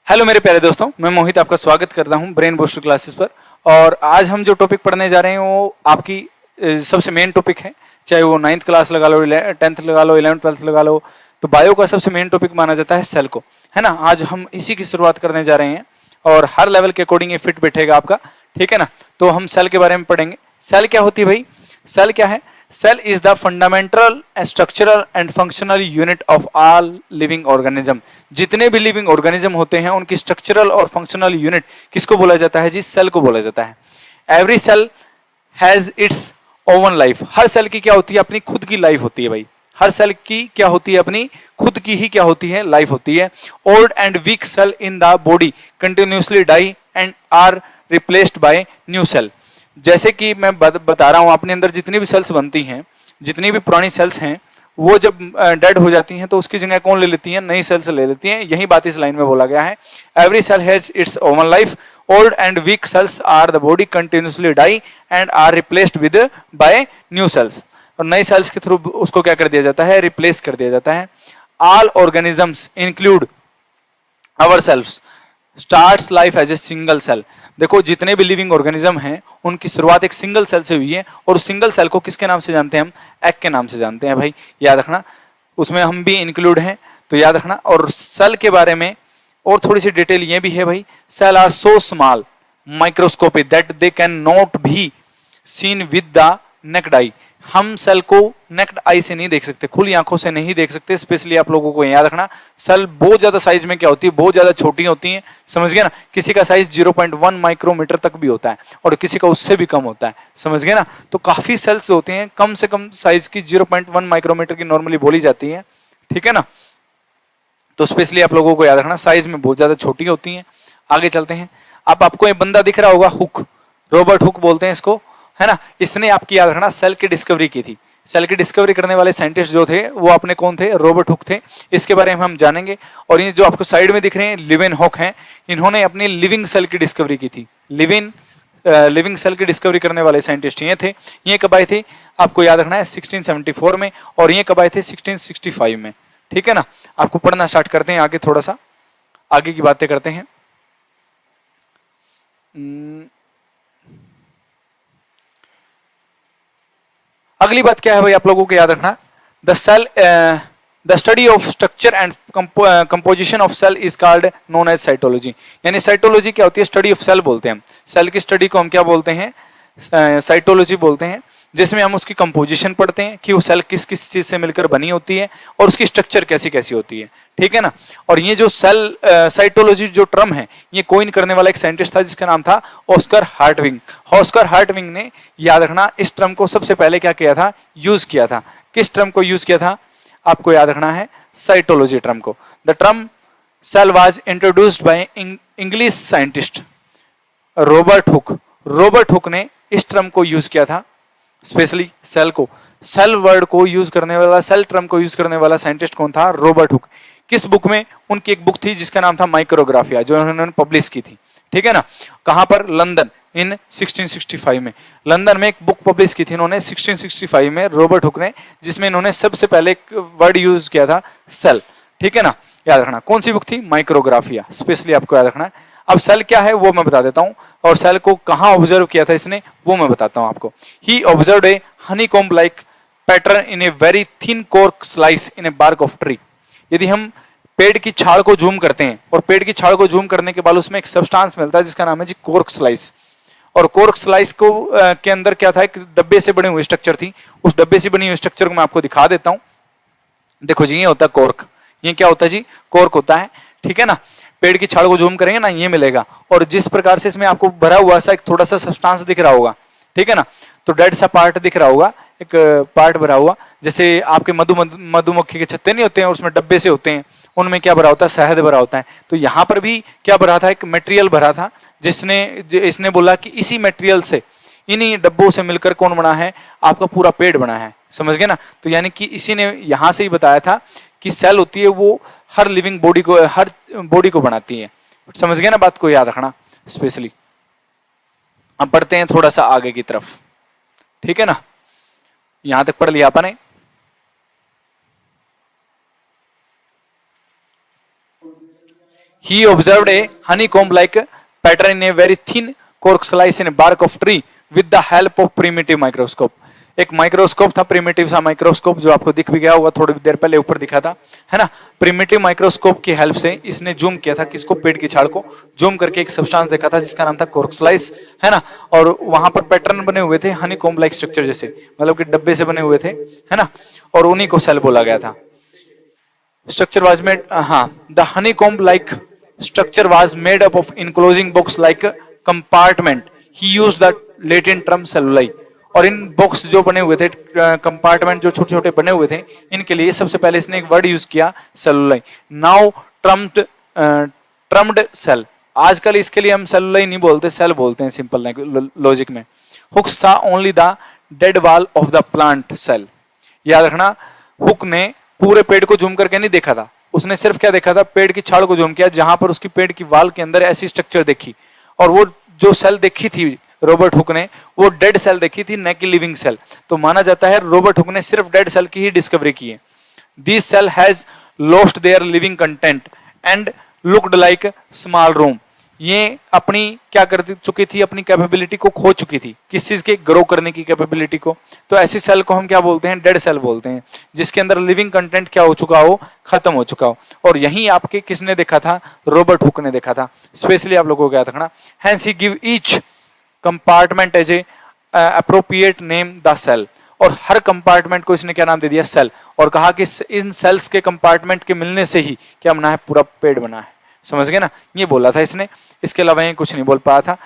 Hello मेरे प्यारे दोस्तों, मैं मोहित आपका स्वागत करता हूं ब्रेन बूस्टर क्लासेस पर। और आज हम जो टॉपिक पढ़ने जा रहे हैं वो आपकी सबसे मेन टॉपिक है। चाहे वो 9th क्लास लगा लो, 10th लगा लो, 11th 12th लगा लो, तो बायो का सबसे मेन टॉपिक माना जाता है सेल को, है ना। आज हम इसी की शुरुआत करने जा रहे हैं और हर लेवल के अकॉर्डिंग ये फिट बैठेगा आपका, ठीक है ना। तो हम सेल के बारे में पढ़ेंगे। सेल क्या होती है भाई? सेल क्या है? Cell is the fundamental, structural and functional unit of all living organism। जितने भी लिविंग ऑर्गेनिज्म होते हैं उनकी स्ट्रक्चरल और फंक्शनल यूनिट किसको बोला जाता है जी? सेल को बोला जाता है। Every cell has its own life. हर सेल की क्या होती है? अपनी खुद की लाइफ होती है भाई। हर सेल की क्या होती है? अपनी खुद की ही क्या होती है? लाइफ होती है। Old and weak cell in the body continuously die and are replaced by new cell. जैसे कि मैं बता रहा हूं, अपने अंदर जितनी भी सेल्स बनती हैं, जितनी भी पुरानी सेल्स हैं, वो जब डेड हो जाती हैं तो उसकी जगह कौन ले लेती है? नई सेल्स ले लेती हैं। यही बात इस लाइन में बोला गया है। Every cell has its own life. Old and weak cells are the body continuously die and are replaced with by new cells. और नई सेल्स के थ्रू उसको क्या कर दिया जाता है? रिप्लेस कर दिया जाता है। All organisms include our cells starts life as a single cell. देखो, जितने भी लिविंग ऑर्गेनिज्म हैं उनकी शुरुआत एक सिंगल सेल से हुई है। और उस सिंगल सेल को किसके नाम से जानते हैं? हम एग के नाम से जानते हैं भाई, याद रखना। उसमें हम भी इंक्लूड हैं, तो याद रखना। और सेल के बारे में और थोड़ी सी डिटेल ये भी है भाई। Cell are so small microscopic that they can not be seen with the naked eye. हम सेल को नेक्ड आई से नहीं देख सकते, खुली आंखों से नहीं देख सकते। स्पेशली आप लोगों को याद रखना, सेल बहुत ज्यादा साइज में क्या होती है? बहुत ज्यादा छोटी होती हैं, समझ गए ना। किसी का साइज 0.1 माइक्रोमीटर तक भी होता है और किसी का उससे भी कम होता है, समझ गए ना। तो काफी सेल्स होते हैं, कम से कम साइज की 0.1 माइक्रोमीटर की नॉर्मली बोली जाती है, ठीक है ना। तो स्पेशली आप लोगों को याद रखना, साइज में बहुत ज्यादा छोटी होती हैं। आगे चलते हैं। अब आपको एक बंदा दिख रहा होगा, हुक, रॉबर्ट हुक बोलते हैं इसको, है ना। इसने आपकी याद रखना सेल की डिस्कवरी की थी। सेल की डिस्कवरी करने वाले साइंटिस्ट जो थे वो अपने कौन थे? रॉबर्ट हुक थे। इसके बारे में हम जानेंगे। और ये जो आपको साइड में दिख रहे हैं लिवेन हुक हैं, इन्होंने अपनी लिविंग सेल की डिस्कवरी की थी। लिविंग सेल की डिस्कवरी करने वाले साइंटिस्ट ये थे। ये कब आए थे? आपको याद रखना है 1674 में। और ये कब आए थे? 1665 में, ठीक है ना। आपको पढ़ना स्टार्ट करते हैं, आगे थोड़ा सा आगे की बातें करते हैं। अगली बात क्या है भाई? आप लोगों को याद रखना, the cell the study of structure and composition of cell is called known as cytology. यानी साइटोलॉजी क्या होती है? स्टडी ऑफ सेल बोलते हैं हम। सेल की स्टडी को हम क्या बोलते हैं? साइटोलॉजी बोलते हैं। जिसमें हम उसकी कंपोजिशन पढ़ते हैं कि वो सेल किस किस चीज से मिलकर बनी होती है और उसकी स्ट्रक्चर कैसी कैसी होती है, ठीक है ना। और ये जो सेल साइटोलॉजी जो टर्म है, ये कोइन करने वाला एक साइंटिस्ट था जिसका नाम था ऑस्कर हार्टविंग। ऑस्कर हार्टविंग ने, याद रखना, इस टर्म को सबसे पहले क्या किया था? यूज किया था। किस टर्म को यूज किया था? आपको याद रखना है साइटोलॉजी टर्म को। The term cell was introduced by English scientist Robert Hooke. Robert Hooke ने इस टर्म को यूज किया था, स्पेशली सेल को, सेल वर्ड को यूज करने वाला, सेल टर्म को यूज करने वाला साइंटिस्ट कौन था? Robert Hooke. किस बुक में? उनकी एक बुक थी जिसका नाम था माइक्रोग्राफिया, जो उन्होंने पब्लिश की थी, ठीक है ना। कहां पर? लंदन, इन 1665 में। लंदन में एक बुक पब्लिश की थी इन्होंने 1665 में, रॉबर्ट हुक ने, जिसमें इन्होंने सबसे पहले एक वर्ड यूज किया था, सेल, ठीक है ना। याद रखना कौन सी बुक थी? माइक्रोग्राफिया, स्पेशली आपको याद रखना है। अब सेल क्या है वो मैं बता देता हूं, और सेल को कहां ऑब्जर्व किया था इसने वो मैं बताता हूं आपको। He observed a honeycomb like pattern in a very thin cork slice in a bark of tree. यदि हम पेड़ की छाल को जूम करते हैं और पेड़ की छाल को जूम करने के बाद उसमें एक सब्सटेंस मिलता है जिसका नाम है जी कॉर्क स्लाइस। और कॉर्क स्लाइस को के अंदर क्या था? एक डब्बे से बने हुए स्ट्रक्चर थी। उस डब्बे से बनी हुई स्ट्रक्चर को मैं आपको दिखा देता हूं। देखो जी, ये होता है कॉर्क। ये क्या होता है जी? कॉर्क होता है, ठीक है ना। पेड़ की छाल को जूम करेंगे ना, ये मिलेगा। और जिस प्रकार से इसमें आपको भरा हुआ सा एक थोड़ा सा सब्सटेंस दिख रहा होगा, ठीक है ना, तो डेड सा पार्ट दिख रहा होगा, एक पार्ट भरा हुआ, जैसे आपके मधुमक्खी के छत्ते नहीं होते हैं, उसमें डब्बे से होते हैं, उनमें क्या भरा होता है? शहद भरा होता है। तो यहाँ पर भी क्या भरा था? एक मटेरियल भरा था, इसने बोला कि इसी मटेरियल से, इन्हीं डब्बों से मिलकर कौन बना है? आपका पूरा पेड़ बना है, समझ गए ना। तो यानी कि इसी ने यहां से ही बताया था कि सेल होती है वो हर लिविंग बॉडी को, हर बॉडी को बनाती है, समझ गए ना बात को? याद रखना स्पेशली। अब बढ़ते हैं थोड़ा सा आगे की तरफ, ठीक है ना। यहां तक पढ़ लिया आपने। He observed a honeycomb-like pattern in a very thin cork slice in a bark of tree with the help of primitive microscope. एक माइक्रोस्कोप था, प्रिमिटिव सा माइक्रोस्कोप, जो आपको दिख भी गया होगा थोड़ी देर पहले ऊपर दिखा था, है ना। प्रिमिटिव माइक्रोस्कोप की हेल्प से इसने जूम किया था, किसको, पेड़ की छाल को जूम करके एक सब्सटेंस देखा था जिसका नाम था कॉर्क स्लाइस, है ना। और वहां पर पैटर्न बने हुए थे हनीकॉम्ब लाइक स्ट्रक्चर जैसे, मतलब कि डब्बे से बने हुए थे, है ना। और उन्हीं को सेल बोला गया था। Structure was made, the honeycomb-like structure was made up of enclosing box-like compartment. He used the Latin term celluli. और इन बॉक्स जो बने हुए थे, कंपार्टमेंट जो छोटे छोटे बने हुए थे, इनके लिए सबसे पहले इसने एक वर्ड यूज किया, सेलुलाई। Now ट्रम्ड cell. आजकल इसके लिए हम सेलुलाई नहीं बोलते, सेल बोलते हैं सिंपल लॉजिक में। Hooke saw only the dead wall of the plant cell. याद रखना, हुक ने पूरे पेड़ को जूम करके नहीं देखा था, उसने सिर्फ क्या देखा था, पेड़ की छाल को जूम किया, जहां पर उसकी पेड़ की वाल के अंदर ऐसी स्ट्रक्चर देखी, और वो जो सेल देखी थी रॉबर्ट हुक ने, वो डेड सेल देखी थी, न कि लिविंग सेल। तो माना जाता है रॉबर्ट हुक ने सिर्फ डेड सेल की ही डिस्कवरी की है। This cell has lost their living content and looked like small room. ये अपनी क्या कर चुकी थी, अपनी कैपेबिलिटी को खो चुकी थी, किस चीज के, ग्रो करने की कैपेबिलिटी को। तो ऐसी सेल को हम क्या बोलते हैं, डेड सेल बोलते हैं, जिसके अंदर लिविंग कंटेंट क्या हो चुका हो, खत्म हो चुका हो। और यही आपके किसने देखा था, रॉबर्ट हुक ने देखा था। स्पेशली आप लोगों को याद रखना, hence he give each compartment as a appropriate name the cell. और हर कंपार्टमेंट को इसने क्या नाम दे दिया, सेल। और कहा कि इन सेल्स के कंपार्टमेंट के मिलने से ही क्या बना है, पूरा पेड़ बना है। समझ गए ना, ये बोला था इसने, इसके अलावा ये कुछ नहीं बोल पाया था।